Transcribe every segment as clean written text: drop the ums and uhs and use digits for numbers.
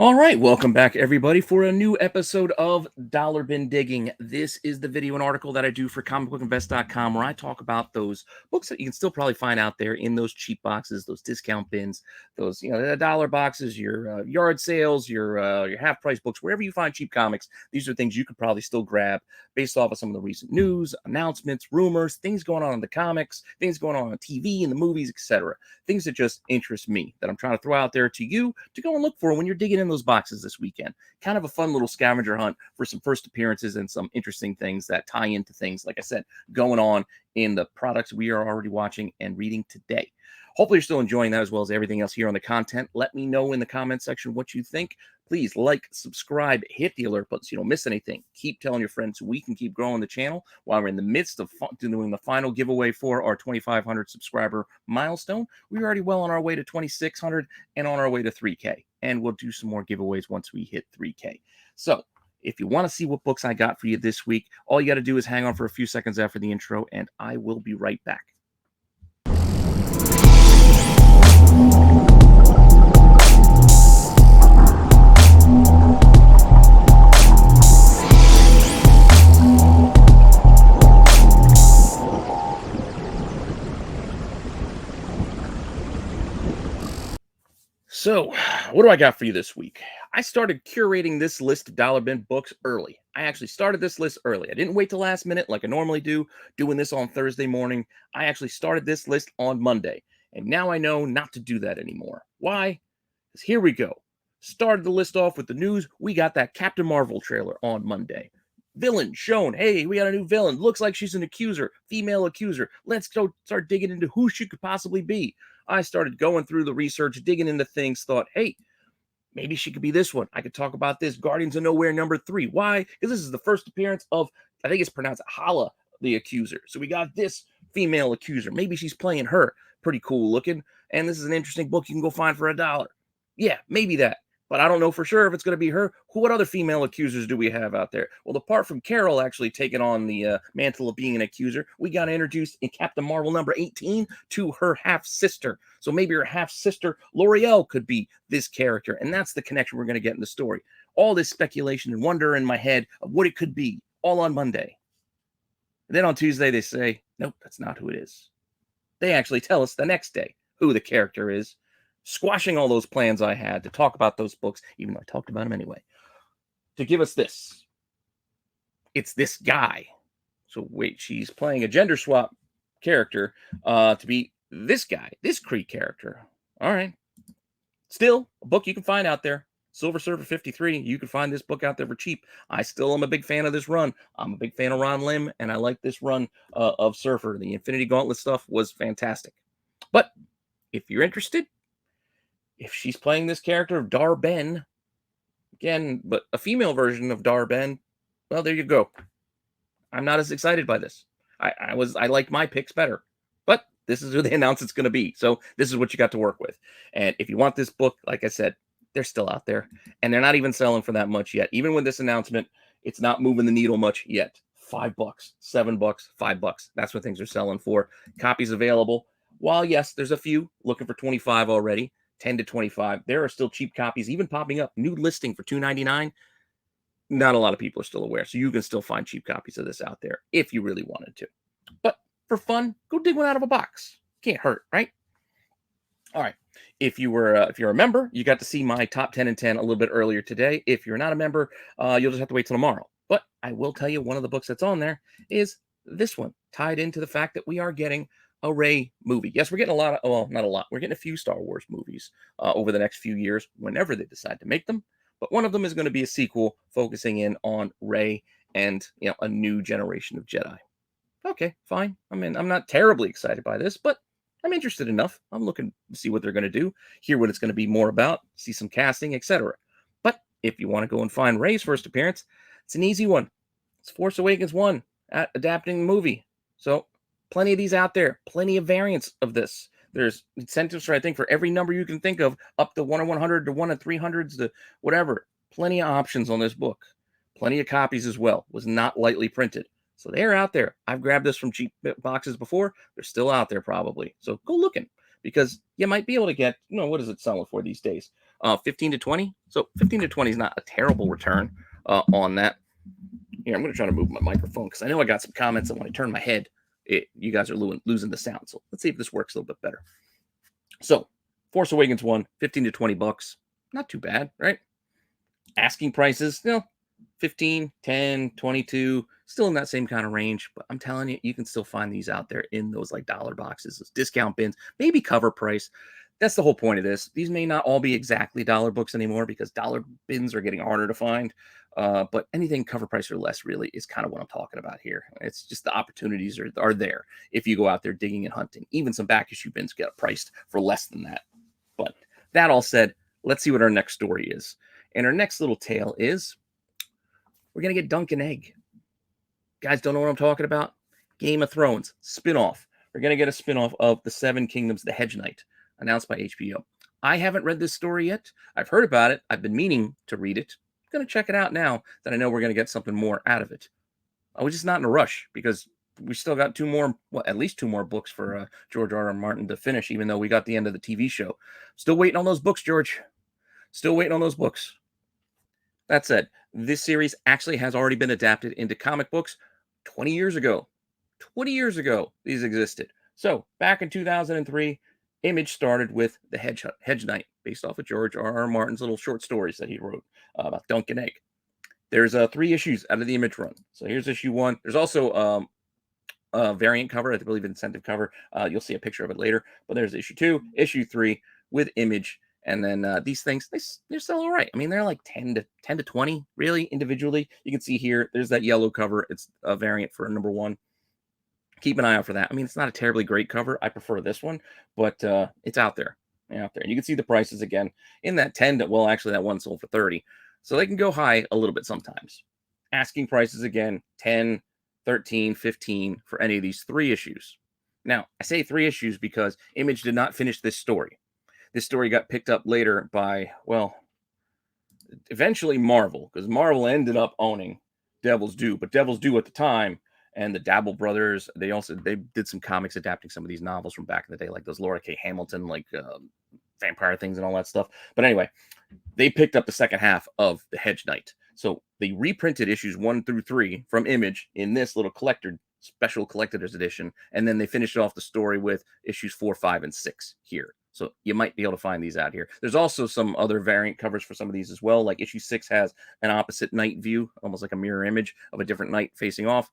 All right, welcome back, everybody, for a new episode of Dollar Bin Digging. This is the video and article that I do for comicbookinvest.com, where I talk about those books that you can still probably find out there in those cheap boxes, those discount bins, those the dollar boxes, your yard sales, your half price books, wherever you find cheap comics. These are things you could probably still grab based off of some of the recent news, announcements, rumors, things going on in the comics, things going on TV and the movies, etc. Things that just interest me that I'm trying to throw out there to you to go and look for when you're digging in those boxes this weekend. Kind of a fun little scavenger hunt for some first appearances and some interesting things that tie into things, like I said, going on in the products we are already watching and reading today. Hopefully you're still enjoying that as well as everything else here on the content. Let me know in the comment section what you think. Please like, subscribe, hit the alert button so you don't miss anything. Keep telling your friends so we can keep growing the channel while we're in the midst of doing the final giveaway for our 2,500 subscriber milestone. We're already well on our way to 2,600 and on our way to 3K. And we'll do some more giveaways once we hit 3K. So if you want to see what books I got for you this week, all you got to do is hang on for a few seconds after the intro, and I will be right back. So, what do I got for you this week? I started curating this list of dollar bin books early. I actually started this list early. I didn't wait till last minute like I normally do, doing this on Thursday morning. I actually started this list on Monday, and now I know not to do that anymore. Why? Because here we go. Started the list off with the news. We got that Captain Marvel trailer on Monday. Villain shown. Hey, we got a new villain. Looks like she's an accuser, female accuser. Let's go start digging into who she could possibly be. I started going through the research, digging into things, thought, hey, maybe she could be this one. I could talk about this. Guardians of Nowhere #3. Why? Because this is the first appearance of, I think it's pronounced Hala, the accuser. So we got this female accuser. Maybe she's playing her. Pretty cool looking. And this is an interesting book you can go find for $1. Yeah, maybe that. But I don't know for sure if it's going to be her. What other female accusers do we have out there? Well, apart from Carol actually taking on the mantle of being an accuser, we got introduced in Captain Marvel #18 to her half-sister. So maybe her half-sister, L'Oreal, could be this character. And that's the connection we're going to get in the story. All this speculation and wonder in my head of what it could be, all on Monday. And then on Tuesday, they say, nope, that's not who it is. They actually tell us the next day who the character is, squashing all those plans I had to talk about those books, even though I talked about them anyway, to give us this. It's this guy. So wait, she's playing a gender swap character to be this guy, this Kree character. All right. Still, a book you can find out there. Silver Surfer 53. You can find this book out there for cheap. I still am a big fan of this run. I'm a big fan of Ron Lim, and I like this run of Surfer. The Infinity Gauntlet stuff was fantastic. But if you're interested, if she's playing this character of Dar-Ben, again, but a female version of Dar-Ben, well, there you go. I'm not as excited by this. I liked my picks better, but this is who they announce it's going to be. So this is what you got to work with. And if you want this book, like I said, they're still out there, and they're not even selling for that much yet. Even with this announcement, it's not moving the needle much yet. $5, $7, $5. That's what things are selling for. Copies available. While yes, there's a few looking for 25 already. 10 to 25. There are still cheap copies even popping up. New listing for $2.99. Not a lot of people are still aware. So you can still find cheap copies of this out there if you really wanted to. But for fun, go dig one out of a box. Can't hurt, right? All right. If you're a member, you got to see my top 10 and 10 a little bit earlier today. If you're not a member, you'll just have to wait till tomorrow. But I will tell you one of the books that's on there is this one, tied into the fact that we are getting a Rey movie. Yes, we're getting a lot of, well, not a lot. We're getting a few Star Wars movies over the next few years, whenever they decide to make them. But one of them is going to be a sequel focusing in on Rey and, a new generation of Jedi. Okay, fine. I mean, I'm not terribly excited by this, but I'm interested enough. I'm looking to see what they're going to do, hear what it's going to be more about, see some casting, etc. But if you want to go and find Rey's first appearance, it's an easy one. It's Force Awakens 1 adapting the movie. So plenty of these out there, plenty of variants of this. There's incentives for, I think, for every number you can think of, up to 1 in 100 to 1 in 300s to whatever. Plenty of options on this book. Plenty of copies as well. Was not lightly printed. So they're out there. I've grabbed this from cheap boxes before. They're still out there probably. So go looking, because you might be able to get, what is it selling for these days? 15 to 20. So 15 to 20 is not a terrible return on that. Here, I'm going to try to move my microphone because I know I got some comments that when I turn my head, you guys are losing the sound. So let's see if this works a little bit better. So Force Awakens 1, 15 to 20 bucks. Not too bad, right? Asking prices, 15, 10, 22, still in that same kind of range. But I'm telling you, you can still find these out there in those like dollar boxes, those discount bins, maybe cover price. That's the whole point of this. These may not all be exactly dollar books anymore because dollar bins are getting harder to find. But anything cover price or less really is kind of what I'm talking about here. It's just the opportunities are there if you go out there digging and hunting. Even some back issue bins get priced for less than that. But that all said, let's see what our next story is. And our next little tale is we're going to get Dunk and Egg. Guys, don't know what I'm talking about? Game of Thrones spinoff. We're going to get a spinoff of The Seven Kingdoms, The Hedge Knight, announced by HBO. I haven't read this story yet. I've heard about it. I've been meaning to read it. I'm going to check it out now that I know we're going to get something more out of it. I was just not in a rush because we still got at least two more books for George R.R. Martin to finish, even though we got the end of the TV show. Still waiting on those books, George. Still waiting on those books. That said, this series actually has already been adapted into comic books 20 years ago. 20 years ago, these existed. So back in 2003, Image started with The Hedge Knight, based off of George R.R. Martin's little short stories that he wrote about Dunk and Egg. There's 3 issues out of the Image run. So here's issue 1. There's also a variant cover, I believe incentive cover. You'll see a picture of it later. But there's issue 2, issue 3 with Image. And then these things, they're still all right. I mean, they're like 10 to 20, really, individually. You can see here, there's that yellow cover. It's a variant for number 1. Keep an eye out for that. I mean, it's not a terribly great cover. I prefer this one, but it's out there. And you can see the prices again in that 10 to, well, actually that one sold for 30. So they can go high a little bit sometimes. Asking prices again, 10, 13, 15 for any of these 3 issues. Now, I say 3 issues because Image did not finish this story. This story got picked up later by, well, eventually Marvel, because Marvel ended up owning Devil's Due. But Devil's Due at the time, and the Dabble brothers, they did some comics adapting some of these novels from back in the day, like those Laura K. Hamilton, like vampire things and all that stuff. But anyway, they picked up the second half of The Hedge Knight. So they reprinted issues 1 through 3 from Image in this little special collector's edition. And then they finished off the story with issues 4, 5, and 6 here. So you might be able to find these out here. There's also some other variant covers for some of these as well. Like issue 6 has an opposite knight view, almost like a mirror image of a different knight facing off.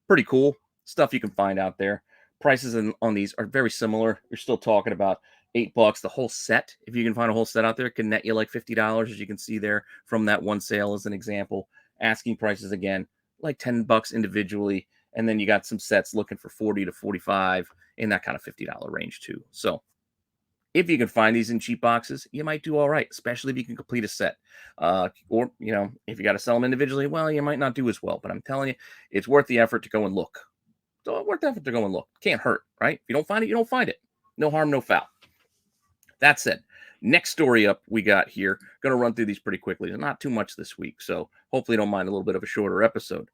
Pretty cool stuff you can find out there. Prices on these are very similar. You're still talking about $8. The whole set, if you can find a whole set out there, can net you like $50, as you can see there from that one sale as an example. Asking prices again, like $10 individually. And then you got some sets looking for 40 to 45 in that kind of $50 range too. So if you can find these in cheap boxes, you might do all right, especially if you can complete a set. Or, if you got to sell them individually, well, you might not do as well. But I'm telling you, it's worth the effort to go and look. So worth the effort to go and look. Can't hurt, right? If you don't find it, you don't find it. No harm, no foul. That said, next story up we got here. Going to run through these pretty quickly. There's not too much this week, so hopefully don't mind a little bit of a shorter episode.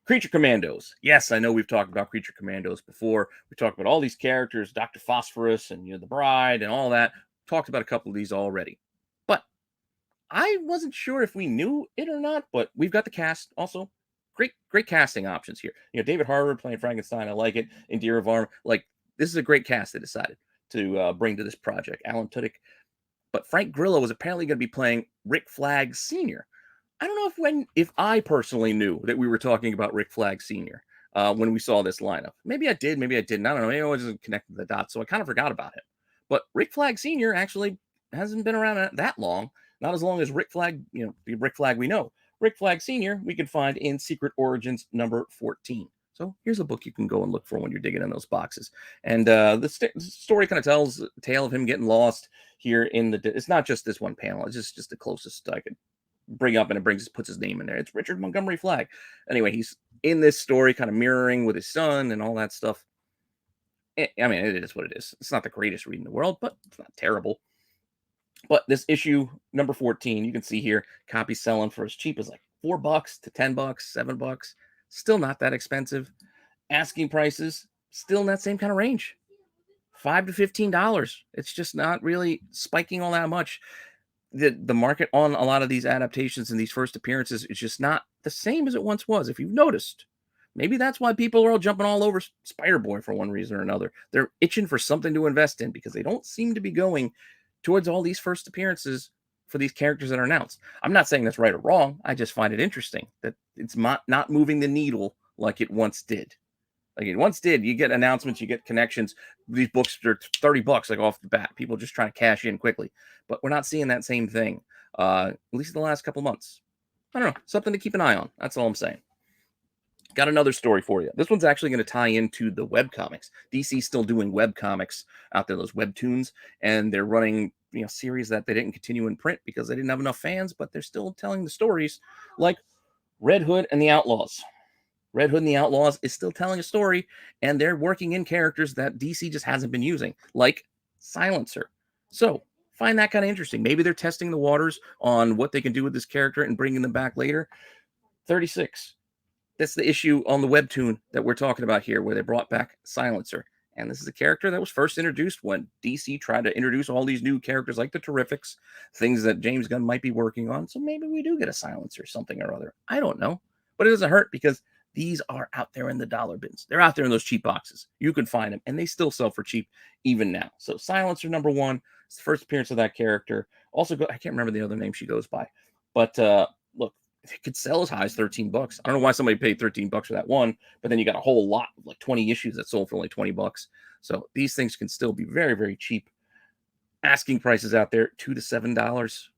Creature Commandos. Yes, I know we've talked about Creature Commandos before. We talked about all these characters, Dr. Phosphorus and the Bride and all that. Talked about a couple of these already. But I wasn't sure if we knew it or not, but we've got the cast also. Great casting options here. David Harbour playing Frankenstein. I like it. Indira Varma. Like, this is a great cast they decided to bring to this project. Alan Tudyk. But Frank Grillo was apparently going to be playing Rick Flag Sr. I don't know if I personally knew that we were talking about Rick Flag Sr. When we saw this lineup. Maybe I did, maybe I didn't. I don't know. Maybe I wasn't connecting the dots, so I kind of forgot about him. But Rick Flag Sr. actually hasn't been around that long. Not as long as Rick Flag, the Rick Flag we know. Rick Flag Sr. we can find in Secret Origins number 14. So here's a book you can go and look for when you're digging in those boxes. And the story kind of tells the tale of him getting lost here in it's not just this one panel. It's just the closest I could bring up, and it puts his name in there. It's Richard Montgomery Flagg. Anyway, he's in this story kind of mirroring with his son and all that stuff. I mean, it is what it is. It's not the greatest read in the world, but it's not terrible. But this issue number 14, you can see here, copies selling for as cheap as like $4 to $10, $7. Still not that expensive. Asking prices still in that same kind of range. $5 to $15. It's just not really spiking all that much. The market on a lot of these adaptations and these first appearances is just not the same as it once was. If you've noticed, maybe that's why people are all jumping all over Spider-Boy for one reason or another. They're itching for something to invest in because they don't seem to be going towards all these first appearances for these characters that are announced. I'm not saying that's right or wrong. I just find it interesting that it's not moving the needle like it once did. Like it once did. You get announcements, you get connections. These books are $30, like off the bat. People just trying to cash in quickly. But we're not seeing that same thing, at least in the last couple months. I don't know. Something to keep an eye on. That's all I'm saying. Got another story for you. This one's actually going to tie into the web comics. DC's still doing web comics out there, those webtoons, and they're running series that they didn't continue in print because they didn't have enough fans, but they're still telling the stories, like Red Hood and the Outlaws. Red Hood and the Outlaws is still telling a story, and they're working in characters that DC just hasn't been using, like Silencer. So find that kind of interesting. Maybe they're testing the waters on what they can do with this character and bringing them back later. 36. That's the issue on the webtoon that we're talking about here, where they brought back Silencer. And this is a character that was first introduced when DC tried to introduce all these new characters like the Terrifics, things that James Gunn might be working on. So maybe we do get a Silencer, something or other. I don't know. But it doesn't hurt because these are out there in the dollar bins. They're out there in those cheap boxes. You can find them, and they still sell for cheap even now. So Silencer #1, it's the first appearance of that character. Also, I can't remember the other name she goes by. But look, it could sell as high as $13. I don't know why somebody paid $13 for that one, but then you got a whole lot of like 20 issues that sold for only $20. So these things can still be very, very cheap. Asking prices out there, $2 to $7.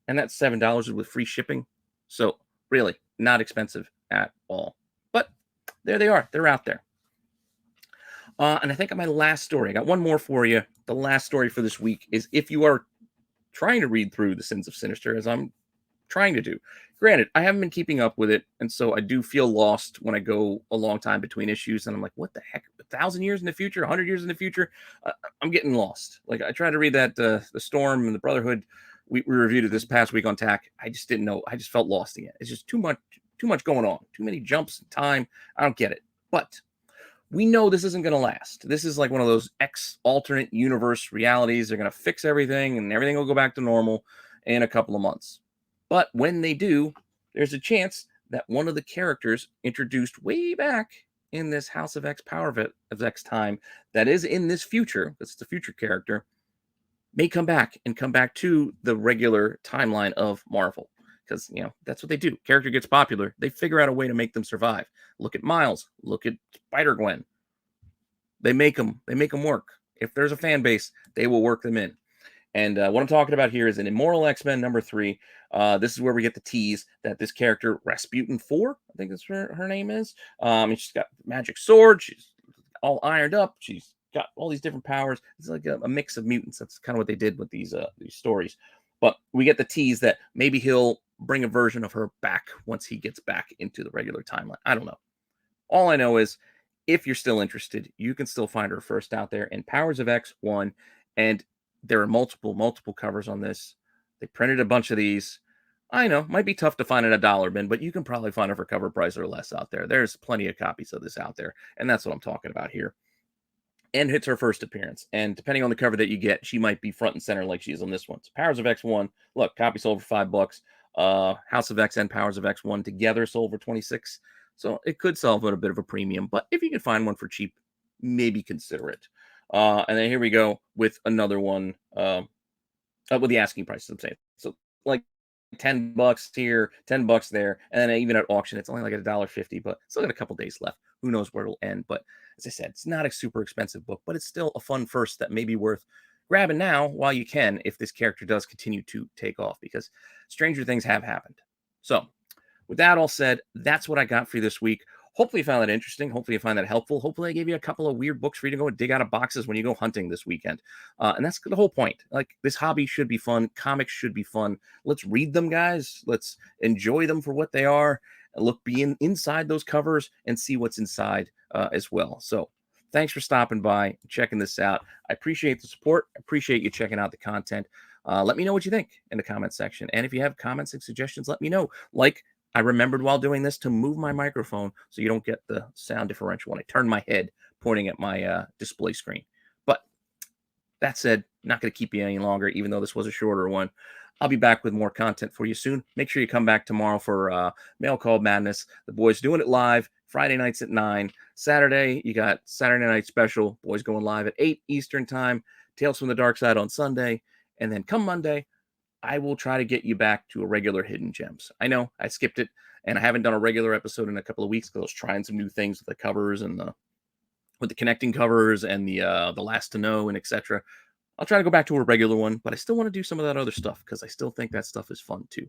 And that $7 is with free shipping. So really not expensive at all. But there they are. They're out there. And I think on my last story, I got one more for you. The last story for this week is if you are trying to read through The Sins of Sinister, as I'm trying to do. Granted, I haven't been keeping up with it, and so I do feel lost when I go a long time between issues, and I'm like, what the heck? 1,000 years in the future? 100 years in the future? I'm getting lost. Like, I tried to read that, The Storm and the Brotherhood. We reviewed it this past week on TAC. I just didn't know. I just felt lost again. It's just too much going on. Too many jumps in time. I don't get it. But we know this isn't going to last. This is like one of those alternate universe realities. They're going to fix everything, and everything will go back to normal in a couple of months. But when they do, there's a chance that one of the characters introduced way back in this House of X Power of X time that is in this future, that's the future character, may come back to the regular timeline of Marvel. Because, that's what they do. Character gets popular. They figure out a way to make them survive. Look at Miles. Look at Spider-Gwen. They make them work. If there's a fan base, they will work them in. And what I'm talking about here is an Immoral X-Men #3. This is where we get the tease that this character, Rasputin 4, I think that's what her name is. And she's got a magic sword. She's all ironed up. She's got all these different powers. It's like a mix of mutants. That's kind of what they did with these stories. But we get the tease that maybe he'll bring a version of her back once he gets back into the regular timeline. I don't know. All I know is if you're still interested, you can still find her first out there in Powers of X 1. And there are multiple covers on this. They printed a bunch of these. I know, might be tough to find at a dollar bin, but you can probably find it for cover price or less out there. There's plenty of copies of this out there, and that's what I'm talking about here. And it's her first appearance, and depending on the cover that you get, she might be front and center like she is on this one. So Powers of X1, look, copy sold for $5. House of X and Powers of X1 together sold for $26. So it could sell at a bit of a premium, but if you can find one for cheap, maybe consider it. And then here we go with another one with the asking prices, I'm saying. So like $10 here, $10 there, and then even at auction, it's only like $1.50, but still got a couple days left. Who knows where it'll end? But as I said, it's not a super expensive book, but it's still a fun first that may be worth grabbing now while you can if this character does continue to take off, because stranger things have happened. So with that all said, that's what I got for you this week. Hopefully you found that interesting. Hopefully you find that helpful. Hopefully I gave you a couple of weird books for you to go and dig out of boxes when you go hunting this weekend. And that's the whole point. Like, this hobby should be fun. Comics should be fun. Let's read them, guys. Let's enjoy them for what they are. And look inside those covers and see what's inside as well. So thanks for stopping by and checking this out. I appreciate the support. I appreciate you checking out the content. Let me know what you think in the comment section. And if you have comments and suggestions, let me know. Like, I remembered while doing this to move my microphone so you don't get the sound differential when I turn my head pointing at my display screen. But That said, not going to keep you any longer, even though this was a shorter one. I'll be back with more content for you soon. Make sure you come back tomorrow for Mail Call Madness. The boys doing it live Friday nights at 9. Saturday, you got Saturday Night Special. Boys going live at 8 Eastern Time. Tales from the Dark Side on Sunday. And then come Monday, I will try to get you back to a regular Hidden Gems. I know I skipped it, and I haven't done a regular episode in a couple of weeks because I was trying some new things with the covers and with the connecting covers and the last to know and etc. I'll try to go back to a regular one, but I still want to do some of that other stuff because I still think that stuff is fun too.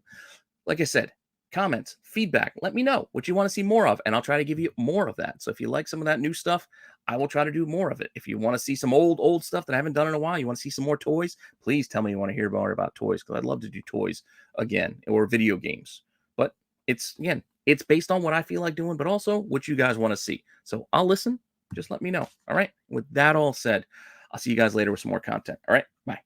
Like I said, comments, feedback, let me know what you want to see more of, and I'll try to give you more of that. So if you like some of that new stuff, I will try to do more of it. If you want to see some old stuff that I haven't done in a while, you want to see some more toys, please tell me you want to hear more about toys because I'd love to do toys again or video games. But it's based on what I feel like doing, but also what you guys want to see. So I'll listen. Just let me know. All right. With that all said, I'll see you guys later with some more content. All right. Bye.